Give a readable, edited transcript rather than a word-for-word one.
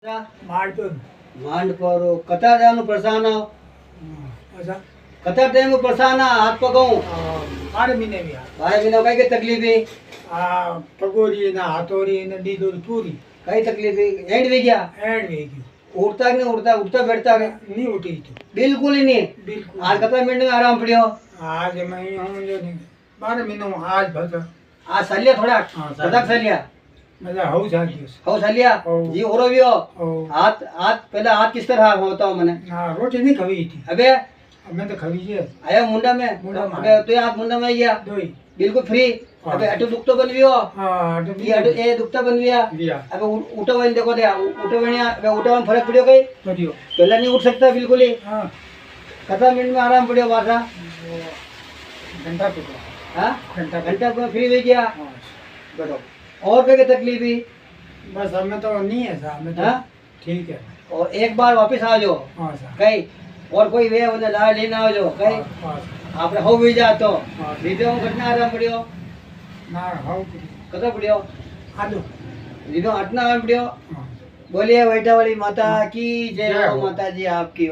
માંડપુર માંડપુર કતા ટાઈમ પ્રસાન અચ્છા કતા ટાઈમ પ્રસાન હાથ પગું 12 મહિને બી 12 મહિના કઈ કઈ તકલીફ આ પગોરી ના હાથોરી ને દીદોરી પૂરી કઈ તકલીફ એન્ડ વી ગયા એડ વે ગયું ઉઠતા કે ઉઠતા ઉઠતા બેઠતા કે નહીં ઉઠી તું બિલકુલ ही नहीं બિલકુલ आज कता मिनट में आराम पड़ियो આજ મેં હું જો 12 મહિનો આજ ભગ आज सलिया थोड़ा हाँ, कदक सलिया મજા હઉ જાગ્યો हो सलिया हो। जी ओरोवियो ઓ हाथ हाथ पहले हाथ किस तरह होता हूँ मैंने આ રોટી નહીં ખવી હતી अबे અમે તો ખવી છે आया मुंडा में मुंडा में अबे तो ये हाथ मुंडा में गया દોઈ बिल्कुल फ्री हाँ। अबे अटो दुखतो बनवियो હા તો ये अटो ए दुखता बनविया लिया अबे उठो वहीं देखो दे उठो वहीं अबे उठो में फर्क पड़ियो कहीं કર્યો पहला नहीं उठ सकता बिल्कुल ही હા कता मिनट में आराम पड़ियो वासा ઘંટા પીધો हाँ ઘંટા घंटा में फ्री हो गया હા बैठो और क्या तकलीफ ही બસ અમે તો નહીં હે અમે તો हाँ ઠીક હે और एक बार वापस आ जाओ હા સર कहीं और कोई वे उन्हें ला लेना हो जाओ कहीं હા આપણે હો વી જાતો हाँ। લીધો હું ઘટના આરામ પડ્યો ના હઉ કતો પડ્યો આદુ લીધો ઘટના આરામ પડ્યો હા बोलिए वैठा वाली माता की जय जय हो हो। माता जी आपकी